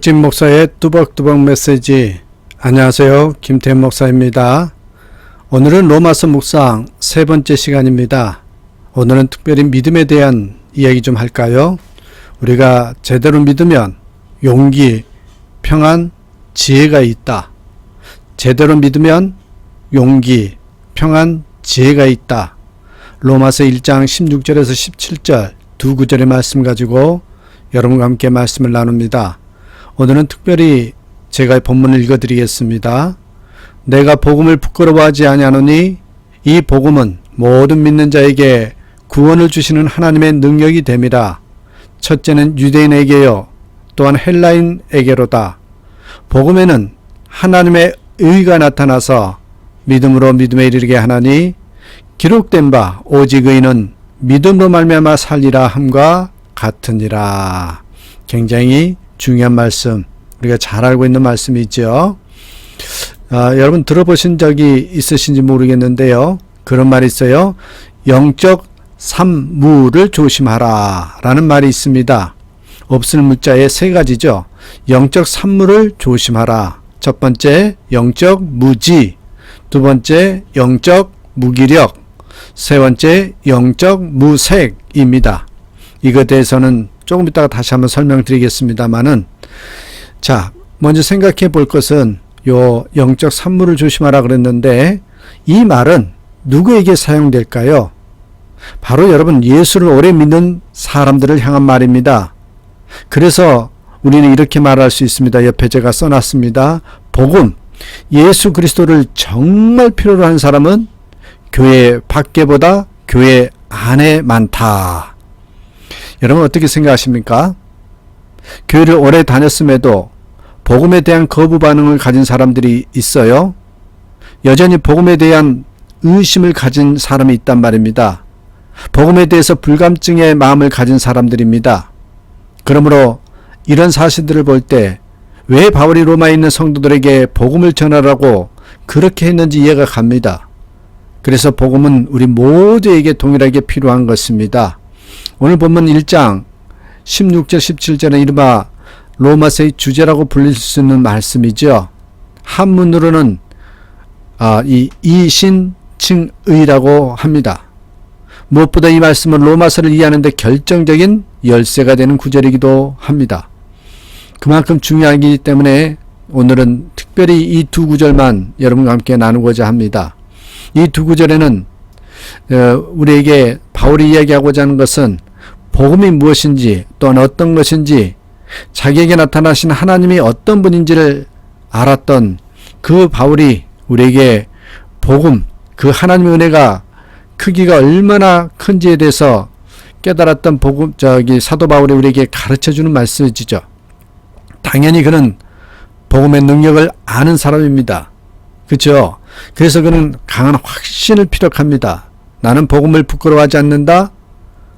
박진 목사의 뚜벅뚜벅 메시지. 안녕하세요, 김태현 목사입니다. 오늘은 로마서 묵상 세 번째 시간입니다. 오늘은 특별히 믿음에 대한 이야기 좀 할까요? 우리가 제대로 믿으면 용기, 평안, 지혜가 있다. 제대로 믿으면 용기, 평안, 지혜가 있다. 로마서 1장 16절에서 17절 두 구절의 말씀 가지고 여러분과 함께 말씀을 나눕니다. 오늘은 특별히 제가 본문을 읽어드리겠습니다. 내가 복음을 부끄러워하지 아니하노니 이 복음은 모든 믿는 자에게 구원을 주시는 하나님의 능력이 됨이라. 첫째는 유대인에게요 또한 헬라인에게로다. 복음에는 하나님의 의가 나타나서 믿음으로 믿음에 이르게 하나니 기록된 바 오직 의인은 믿음으로 말미암아 살리라 함과 같으니라. 굉장히 중요한 말씀, 우리가 잘 알고 있는 말씀이죠. 여러분 들어보신 적이 있으신지 모르겠는데요. 그런 말이 있어요. 영적 산무를 조심하라 라는 말이 있습니다. 없을 무자의 세 가지죠. 영적 산무를 조심하라. 첫 번째 영적 무지, 두 번째 영적 무기력, 세 번째 영적 무색입니다. 이것에 대해서는 조금 이따가 다시 한번 설명드리겠습니다만은, 자, 먼저 생각해 볼 것은 요 영적 산무를 조심하라 그랬는데 이 말은 누구에게 사용될까요? 바로 여러분 예수를 오래 믿는 사람들을 향한 말입니다. 그래서 우리는 이렇게 말할 수 있습니다. 옆에 제가 써놨습니다. 복음, 예수 그리스도를 정말 필요로 하는 사람은 교회 밖에보다 교회 안에 많다. 여러분 어떻게 생각하십니까? 교회를 오래 다녔음에도 복음에 대한 거부 반응을 가진 사람들이 있어요. 여전히 복음에 대한 의심을 가진 사람이 있단 말입니다. 복음에 대해서 불감증의 마음을 가진 사람들입니다. 그러므로 이런 사실들을 볼 때 왜 바울이 로마에 있는 성도들에게 복음을 전하라고 그렇게 했는지 이해가 갑니다. 그래서 복음은 우리 모두에게 동일하게 필요한 것입니다. 오늘 본문 1장 16절 17절은 이른바 로마서의 주제라고 불릴 수 있는 말씀이죠. 한문으로는 이 이신칭의라고 합니다. 무엇보다 이 말씀은 로마서를 이해하는 데 결정적인 열쇠가 되는 구절이기도 합니다. 그만큼 중요하기 때문에 오늘은 특별히 이 두 구절만 여러분과 함께 나누고자 합니다. 이 두 구절에는 우리에게 바울이 이야기하고자 하는 것은 복음이 무엇인지 또한 어떤 것인지 자기에게 나타나신 하나님이 어떤 분인지를 알았던 그 바울이 우리에게 복음, 그 하나님의 은혜가 크기가 얼마나 큰지에 대해서 깨달았던 사도 바울이 우리에게 가르쳐주는 말씀이죠. 당연히 그는 복음의 능력을 아는 사람입니다. 그렇죠? 그래서 그는 강한 확신을 피력합니다. 나는 복음을 부끄러워하지 않는다.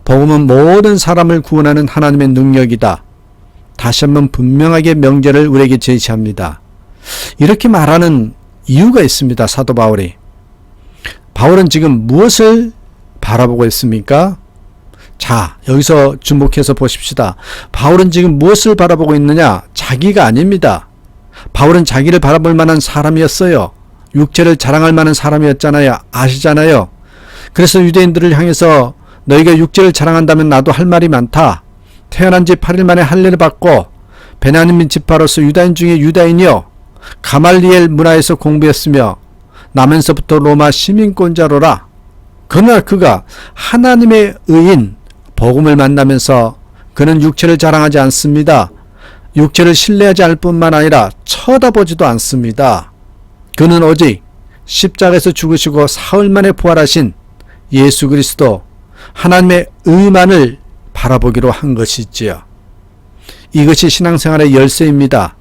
복음은 모든 사람을 구원하는 하나님의 능력이다. 다시 한번 분명하게 명제를 우리에게 제시합니다. 이렇게 말하는 이유가 있습니다. 사도 바울이. 바울은 지금 무엇을 바라보고 있습니까? 자, 여기서 주목해서 보십시다. 바울은 지금 무엇을 바라보고 있느냐? 자기가 아닙니다. 바울은 자기를 바라볼 만한 사람이었어요. 육체를 자랑할 만한 사람이었잖아요. 아시잖아요. 그래서 유대인들을 향해서 너희가 육체를 자랑한다면 나도 할 말이 많다. 태어난 지 8일 만에 할례를 받고 베냐민 지파로서 유다인 중에 유다인이요 가말리엘 문화에서 공부했으며 나면서부터 로마 시민권자로라. 그러나 그가 하나님의 의인 복음을 만나면서 그는 육체를 자랑하지 않습니다. 육체를 신뢰하지 않을 뿐만 아니라 쳐다보지도 않습니다. 그는 오직 십자가에서 죽으시고 사흘 만에 부활하신 예수 그리스도 하나님의 의만을 바라보기로 한 것이지요. 이것이 신앙생활의 열쇠입니다.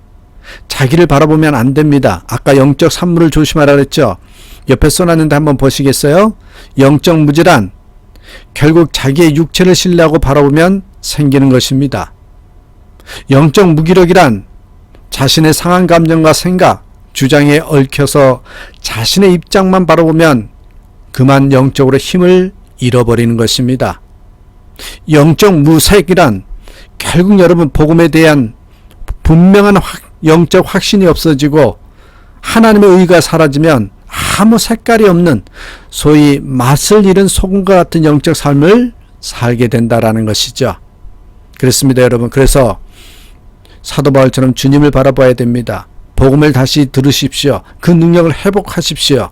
자기를 바라보면 안 됩니다. 아까 영적 산무를 조심하라 그랬죠. 옆에 써놨는데 한번 보시겠어요? 영적 무지란 결국 자기의 육체를 신뢰하고 바라보면 생기는 것입니다. 영적 무기력이란 자신의 상한 감정과 생각, 주장에 얽혀서 자신의 입장만 바라보면 그만 영적으로 힘을 잃어버리는 것입니다. 영적 무색이란 결국 여러분 복음에 대한 분명한 영적 확신이 없어지고 하나님의 의가 사라지면 아무 색깔이 없는 소위 맛을 잃은 소금과 같은 영적 삶을 살게 된다라는 것이죠. 그렇습니다, 여러분. 그래서 사도 바울처럼 주님을 바라봐야 됩니다. 복음을 다시 들으십시오. 그 능력을 회복하십시오.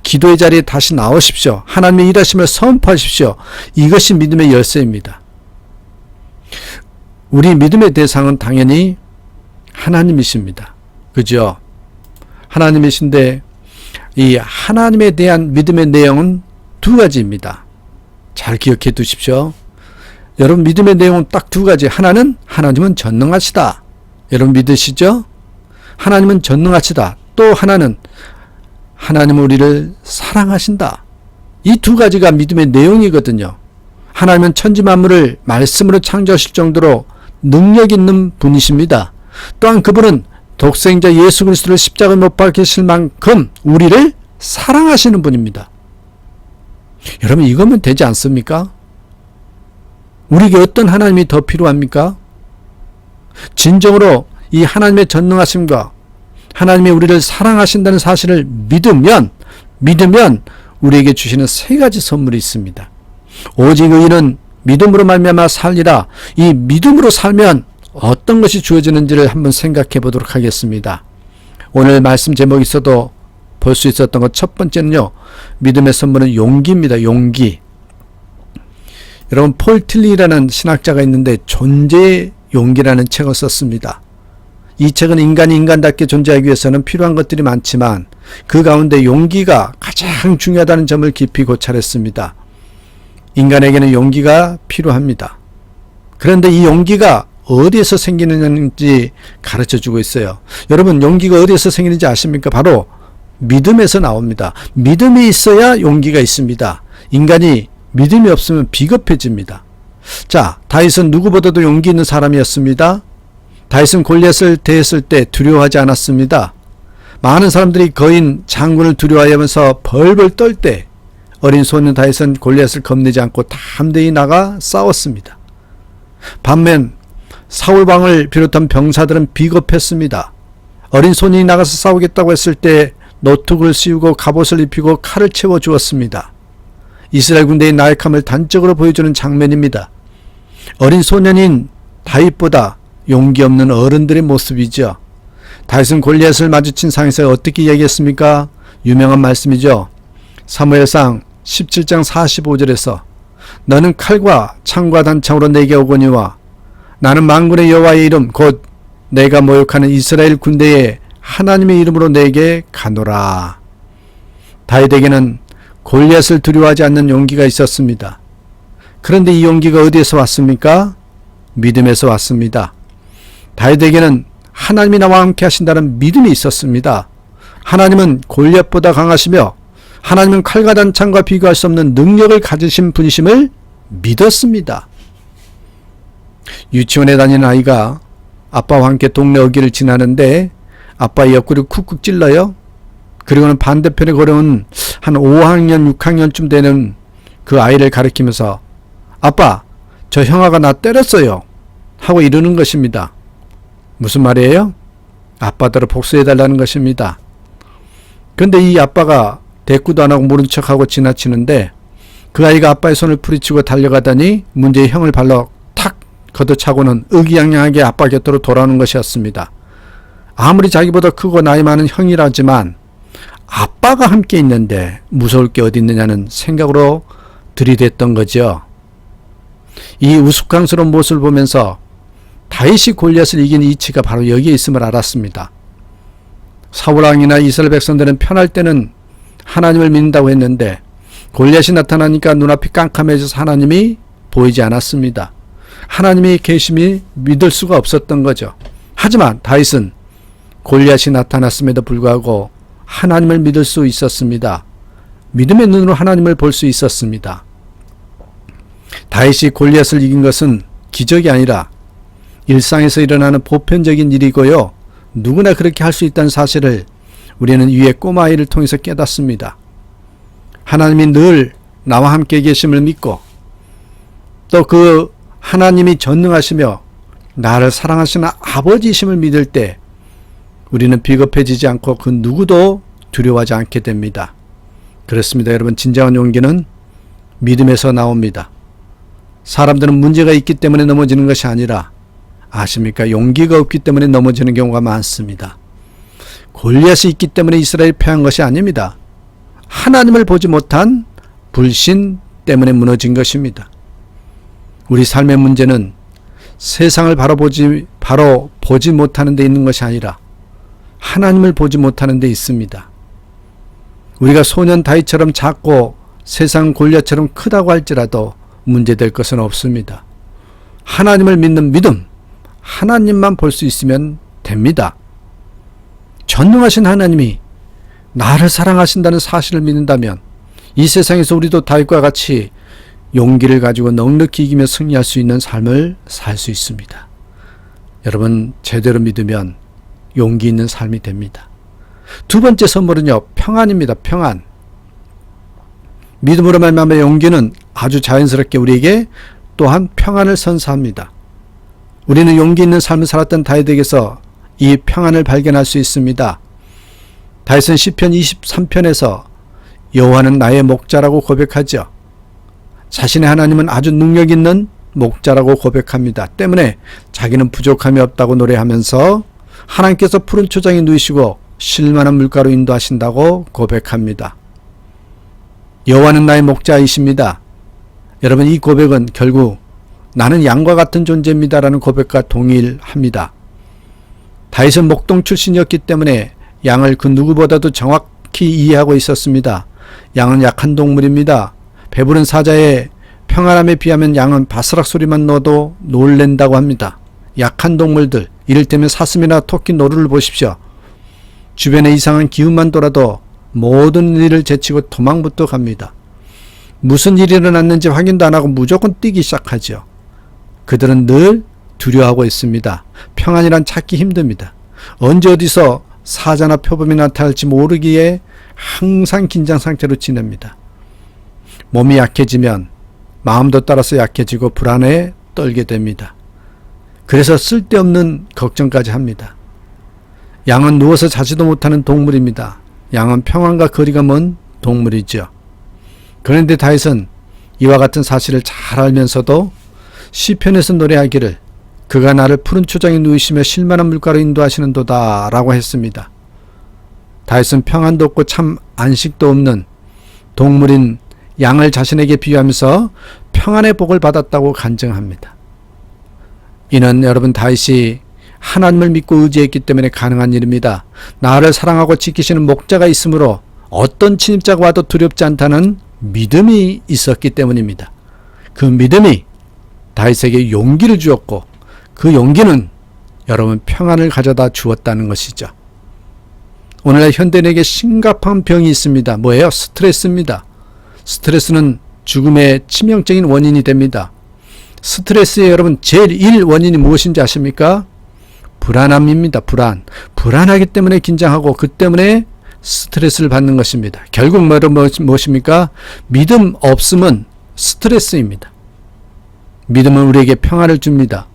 기도의 자리에 다시 나오십시오. 하나님의 일하심을 선포하십시오. 이것이 믿음의 열쇠입니다. 우리 믿음의 대상은 당연히 하나님이십니다. 그죠? 하나님이신데 이 하나님에 대한 믿음의 내용은 두 가지입니다. 잘 기억해 두십시오. 여러분, 믿음의 내용은 딱 두 가지. 하나는 하나님은 전능하시다. 여러분 믿으시죠? 하나님은 전능하시다. 또 하나는 하나님은 우리를 사랑하신다. 이 두 가지가 믿음의 내용이거든요. 하나님은 천지 만물을 말씀으로 창조하실 정도로 능력 있는 분이십니다. 또한 그분은 독생자 예수 그리스도를 십자가에 못 박히실 만큼 우리를 사랑하시는 분입니다. 여러분, 이거면 되지 않습니까? 우리에게 어떤 하나님이 더 필요합니까? 진정으로 이 하나님의 전능하심과 하나님이 우리를 사랑하신다는 사실을 믿으면 우리에게 주시는 세 가지 선물이 있습니다. 오직 의인은 믿음으로 말미암아 살리라. 이 믿음으로 살면 어떤 것이 주어지는지를 한번 생각해 보도록 하겠습니다. 오늘 말씀 제목이 있어도 볼 수 있었던 것 첫 번째는요, 믿음의 선물은 용기입니다. 용기. 여러분, 폴 틸리라는 신학자가 있는데 존재의 용기라는 책을 썼습니다. 이 책은 인간이 인간답게 존재하기 위해서는 필요한 것들이 많지만 그 가운데 용기가 가장 중요하다는 점을 깊이 고찰했습니다. 인간에게는 용기가 필요합니다. 그런데 이 용기가 어디에서 생기는지 가르쳐주고 있어요. 여러분, 용기가 어디에서 생기는지 아십니까? 바로 믿음에서 나옵니다. 믿음이 있어야 용기가 있습니다. 인간이 믿음이 없으면 비겁해집니다. 자, 다윗은 누구보다도 용기 있는 사람이었습니다. 다윗은 골리앗을 대했을 때 두려워하지 않았습니다. 많은 사람들이 거인 장군을 두려워하면서 벌벌 떨 때 어린 소년 다윗은 골리앗을 겁내지 않고 담대히 나가 싸웠습니다. 반면 사울왕을 비롯한 병사들은 비겁했습니다. 어린 소년이 나가서 싸우겠다고 했을 때 노툭을 씌우고 갑옷을 입히고 칼을 채워 주었습니다. 이스라엘 군대의 나약함을 단적으로 보여주는 장면입니다. 어린 소년인 다윗보다 용기 없는 어른들의 모습이죠. 다윗은 골리앗을 마주친 상에서 어떻게 이야기했습니까? 유명한 말씀이죠. 사무엘상 17장 45절에서 너는 칼과 창과 단창으로 내게 오거니와 나는 만군의 여호와의 이름 곧 내가 모욕하는 이스라엘 군대의 하나님의 이름으로 내게 가노라. 다윗에게는 골리앗을 두려워하지 않는 용기가 있었습니다. 그런데 이 용기가 어디에서 왔습니까? 믿음에서 왔습니다. 다윗에게는 하나님이 나와 함께 하신다는 믿음이 있었습니다. 하나님은 골리앗보다 강하시며 하나님은 칼과 단창과 비교할 수 없는 능력을 가지신 분이심을 믿었습니다. 유치원에 다니는 아이가 아빠와 함께 동네 어귀를 지나는데 아빠의 옆구리를 쿡쿡 찔러요. 그리고는 반대편에 걸어온 한 5학년, 6학년쯤 되는 그 아이를 가리키면서 아빠, 저 형아가 나 때렸어요 하고 이러는 것입니다. 무슨 말이에요? 아빠들을 복수해달라는 것입니다. 그런데 이 아빠가 대꾸도 안 하고 모른 척하고 지나치는데 그 아이가 아빠의 손을 부리치고 달려가더니 문제의 형을 발로 탁 걷어차고는 의기양양하게 아빠 곁으로 돌아오는 것이었습니다. 아무리 자기보다 크고 나이 많은 형이라지만 아빠가 함께 있는데 무서울 게 어디 있느냐는 생각으로 들이댔던 거죠. 이 우스꽝스러운 모습을 보면서 다윗이 골리앗을 이긴 이치가 바로 여기에 있음을 알았습니다. 사울왕이나 이스라엘 백성들은 편할 때는 하나님을 믿는다고 했는데 골리앗이 나타나니까 눈앞이 깜깜해져서 하나님이 보이지 않았습니다. 하나님의 계심이 믿을 수가 없었던 거죠. 하지만 다윗은 골리앗이 나타났음에도 불구하고 하나님을 믿을 수 있었습니다. 믿음의 눈으로 하나님을 볼 수 있었습니다. 다윗이 골리앗을 이긴 것은 기적이 아니라 일상에서 일어나는 보편적인 일이고요. 누구나 그렇게 할 수 있다는 사실을 우리는 위의 꼬마아이를 통해서 깨닫습니다. 하나님이 늘 나와 함께 계심을 믿고 또 그 하나님이 전능하시며 나를 사랑하시는 아버지이심을 믿을 때 우리는 비겁해지지 않고 그 누구도 두려워하지 않게 됩니다. 그렇습니다. 여러분, 진정한 용기는 믿음에서 나옵니다. 사람들은 문제가 있기 때문에 넘어지는 것이 아니라 아십니까? 용기가 없기 때문에 넘어지는 경우가 많습니다. 골리앗이 있기 때문에 이스라엘이 패한 것이 아닙니다. 하나님을 보지 못한 불신 때문에 무너진 것입니다. 우리 삶의 문제는 세상을 바로 보지 못하는 데 있는 것이 아니라 하나님을 보지 못하는 데 있습니다. 우리가 소년 다윗처럼 작고 세상 골리앗처럼 크다고 할지라도 문제될 것은 없습니다. 하나님을 믿는 믿음, 하나님만 볼 수 있으면 됩니다. 전능하신 하나님이 나를 사랑하신다는 사실을 믿는다면 이 세상에서 우리도 다윗과 같이 용기를 가지고 넉넉히 이기며 승리할 수 있는 삶을 살 수 있습니다. 여러분, 제대로 믿으면 용기 있는 삶이 됩니다. 두 번째 선물은요, 평안입니다. 평안. 믿음으로 말미암아 용기는 아주 자연스럽게 우리에게 또한 평안을 선사합니다. 우리는 용기 있는 삶을 살았던 다윗에게서 이 평안을 발견할 수 있습니다. 다윗은 시편 23편에서 여호와는 나의 목자라고 고백하죠. 자신의 하나님은 아주 능력 있는 목자라고 고백합니다. 때문에 자기는 부족함이 없다고 노래하면서 하나님께서 푸른 초장에 누이시고 쉴만한 물가로 인도하신다고 고백합니다. 여호와는 나의 목자이십니다. 여러분, 이 고백은 결국 나는 양과 같은 존재입니다라는 고백과 동일합니다. 다윗은 목동 출신이었기 때문에 양을 그 누구보다도 정확히 이해하고 있었습니다. 양은 약한 동물입니다. 배부른 사자의 평안함에 비하면 양은 바스락 소리만 넣어도 놀랜다고 합니다. 약한 동물들, 이를테면 사슴이나 토끼 노루를 보십시오. 주변에 이상한 기운만 돌아도 모든 일을 제치고 도망부터 갑니다. 무슨 일이 일어났는지 확인도 안 하고 무조건 뛰기 시작하죠. 그들은 늘 두려워하고 있습니다. 평안이란 찾기 힘듭니다. 언제 어디서 사자나 표범이 나타날지 모르기에 항상 긴장 상태로 지냅니다. 몸이 약해지면 마음도 따라서 약해지고 불안에 떨게 됩니다. 그래서 쓸데없는 걱정까지 합니다. 양은 누워서 자지도 못하는 동물입니다. 양은 평안과 거리가 먼 동물이죠. 그런데 다윗은 이와 같은 사실을 잘 알면서도 시편에서 노래하기를 그가 나를 푸른 초장에 누이시며 쉴만한 물가로 인도하시는도다 라고 했습니다. 다윗은 평안도 없고 참 안식도 없는 동물인 양을 자신에게 비유하면서 평안의 복을 받았다고 간증합니다. 이는 여러분, 다윗이 하나님을 믿고 의지했기 때문에 가능한 일입니다. 나를 사랑하고 지키시는 목자가 있으므로 어떤 침입자가 와도 두렵지 않다는 믿음이 있었기 때문입니다. 그 믿음이 다윗에게 용기를 주었고 그 용기는 여러분 평안을 가져다 주었다는 것이죠. 오늘날 현대인에게 심각한 병이 있습니다. 뭐예요? 스트레스입니다. 스트레스는 죽음의 치명적인 원인이 됩니다. 스트레스의 여러분 제일 1 원인이 무엇인지 아십니까? 불안함입니다. 불안하기 때문에 긴장하고 그 때문에 스트레스를 받는 것입니다. 결국 무엇입니까? 믿음 없음은 스트레스입니다. 믿음은 우리에게 평안을 줍니다.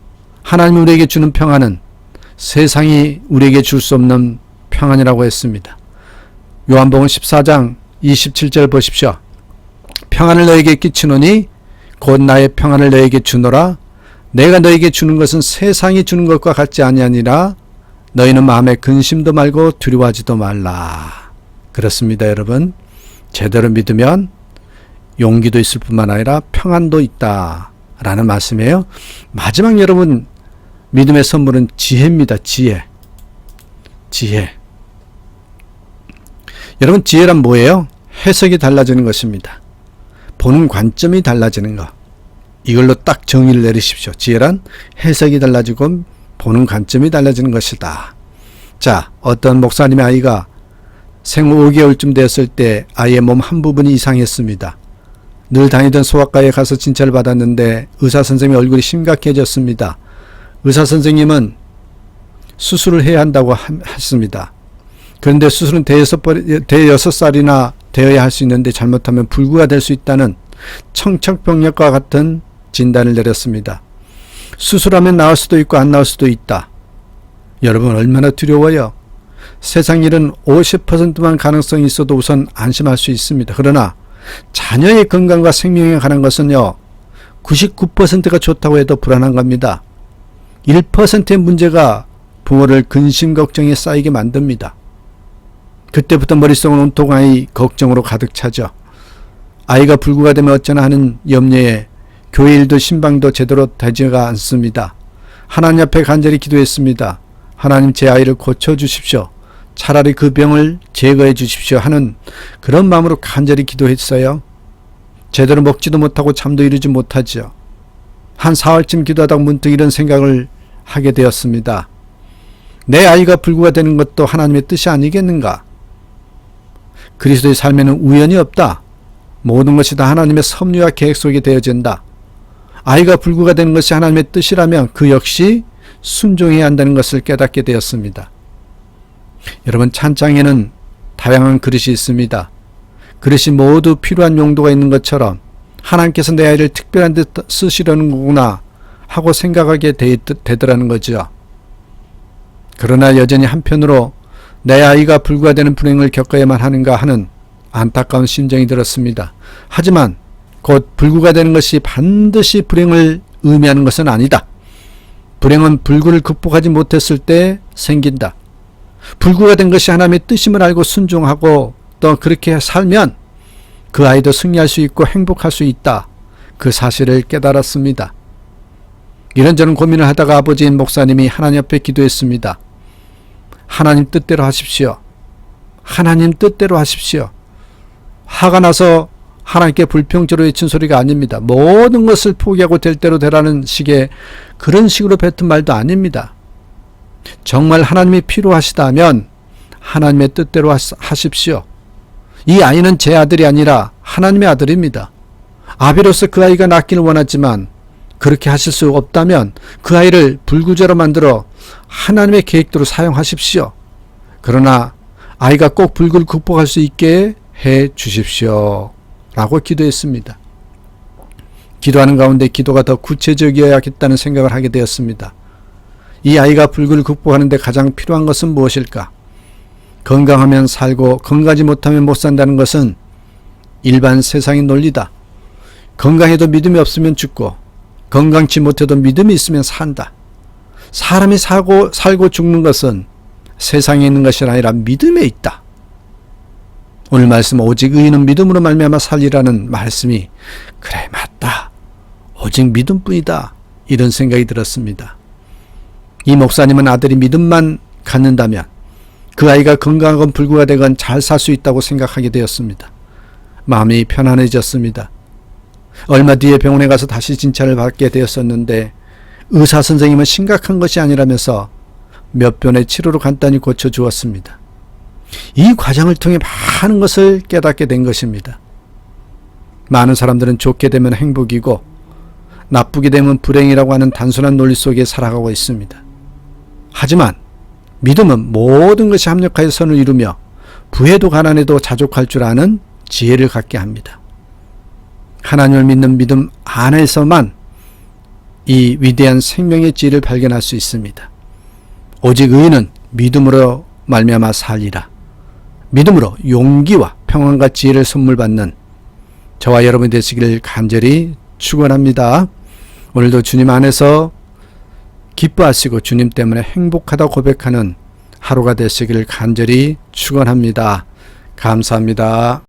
하나님이 우리에게 주는 평안은 세상이 우리에게 줄 수 없는 평안이라고 했습니다. 요한복음 14장 27절 보십시오. 평안을 너에게 끼치노니 곧 나의 평안을 너에게 주노라. 내가 너에게 주는 것은 세상이 주는 것과 같지 아니하니라. 너희는 마음에 근심도 말고 두려워하지도 말라. 그렇습니다, 여러분. 제대로 믿으면 용기도 있을 뿐만 아니라 평안도 있다 라는 말씀이에요. 마지막 여러분, 믿음의 선물은 지혜입니다. 지혜. 여러분, 지혜란 뭐예요? 해석이 달라지는 것입니다. 보는 관점이 달라지는 것. 이걸로 딱 정의를 내리십시오. 지혜란 해석이 달라지고 보는 관점이 달라지는 것이다. 자, 어떤 목사님의 아이가 생후 5개월쯤 되었을 때 아이의 몸 한 부분이 이상했습니다. 늘 다니던 소아과에 가서 진찰을 받았는데 의사선생님의 얼굴이 심각해졌습니다. 의사선생님은 수술을 해야 한다고 했습니다. 그런데 수술은 대여섯 살이나 되어야 할 수 있는데 잘못하면 불구가 될 수 있다는 청천벽력과 같은 진단을 내렸습니다. 수술하면 나을 수도 있고 안 나을 수도 있다. 여러분 얼마나 두려워요. 세상 일은 50%만 가능성이 있어도 우선 안심할 수 있습니다. 그러나 자녀의 건강과 생명에 관한 것은요, 99%가 좋다고 해도 불안한 겁니다. 1%의 문제가 부모를 근심 걱정에 쌓이게 만듭니다. 그때부터 머릿속은 온통 아이 걱정으로 가득 차죠. 아이가 불구가 되면 어쩌나 하는 염려에 교회 일도 신방도 제대로 되지가 않습니다. 하나님 앞에 간절히 기도했습니다. 하나님, 제 아이를 고쳐주십시오. 차라리 그 병을 제거해 주십시오 하는 그런 마음으로 간절히 기도했어요. 제대로 먹지도 못하고 잠도 이루지 못하죠. 한 4월쯤 기도하다가 문득 이런 생각을 하게 되었습니다. 내 아이가 불구가 되는 것도 하나님의 뜻이 아니겠는가? 그리스도의 삶에는 우연이 없다. 모든 것이 다 하나님의 섭리와 계획 속에 되어진다. 아이가 불구가 되는 것이 하나님의 뜻이라면 그 역시 순종해야 한다는 것을 깨닫게 되었습니다. 여러분, 찬장에는 다양한 그릇이 있습니다. 그릇이 모두 필요한 용도가 있는 것처럼 하나님께서 내 아이를 특별한 데 쓰시려는 거구나 하고 생각하게 되더라는 거죠. 그러나 여전히 한편으로 내 아이가 불구가 되는 불행을 겪어야만 하는가 하는 안타까운 심정이 들었습니다. 하지만 곧 불구가 되는 것이 반드시 불행을 의미하는 것은 아니다. 불행은 불구를 극복하지 못했을 때 생긴다. 불구가 된 것이 하나님의 뜻임을 알고 순종하고 또 그렇게 살면 그 아이도 승리할 수 있고 행복할 수 있다. 그 사실을 깨달았습니다. 이런저런 고민을 하다가 아버지인 목사님이 하나님 앞에 기도했습니다. 하나님 뜻대로 하십시오. 하나님 뜻대로 하십시오. 화가 나서 하나님께 불평조로 외친 소리가 아닙니다. 모든 것을 포기하고 될 대로 되라는 식의 그런 식으로 뱉은 말도 아닙니다. 정말 하나님이 필요하시다면 하나님의 뜻대로 하십시오. 이 아이는 제 아들이 아니라 하나님의 아들입니다. 아비로서 그 아이가 낫기를 원하지만 그렇게 하실 수 없다면 그 아이를 불구자로 만들어 하나님의 계획대로 사용하십시오. 그러나 아이가 꼭 불구를 극복할 수 있게 해 주십시오. 라고 기도했습니다. 기도하는 가운데 기도가 더 구체적이어야겠다는 생각을 하게 되었습니다. 이 아이가 불구를 극복하는 데 가장 필요한 것은 무엇일까? 건강하면 살고 건강하지 못하면 못 산다는 것은 일반 세상의 논리다. 건강해도 믿음이 없으면 죽고 건강치 못해도 믿음이 있으면 산다. 사람이 살고 죽는 것은 세상에 있는 것이 아니라 믿음에 있다. 오늘 말씀 오직 의인은 믿음으로 말미암아 살리라는 말씀이 그래 맞다. 오직 믿음뿐이다. 이런 생각이 들었습니다. 이 목사님은 아들이 믿음만 갖는다면 그 아이가 건강하건 불구가 되건 잘 살 수 있다고 생각하게 되었습니다. 마음이 편안해졌습니다. 얼마 뒤에 병원에 가서 다시 진찰을 받게 되었었는데 의사 선생님은 심각한 것이 아니라면서 몇 번의 치료로 간단히 고쳐주었습니다. 이 과정을 통해 많은 것을 깨닫게 된 것입니다. 많은 사람들은 좋게 되면 행복이고 나쁘게 되면 불행이라고 하는 단순한 논리 속에 살아가고 있습니다. 하지만 믿음은 모든 것이 합력하여 선을 이루며 부해도 가난해도 자족할 줄 아는 지혜를 갖게 합니다. 하나님을 믿는 믿음 안에서만 이 위대한 생명의 지혜를 발견할 수 있습니다. 오직 의인은 믿음으로 말미암아 살리라. 믿음으로 용기와 평안과 지혜를 선물 받는 저와 여러분 되시기를 간절히 축원합니다. 오늘도 주님 안에서 기뻐하시고 주님 때문에 행복하다 고백하는 하루가 되시기를 간절히 축원합니다. 감사합니다.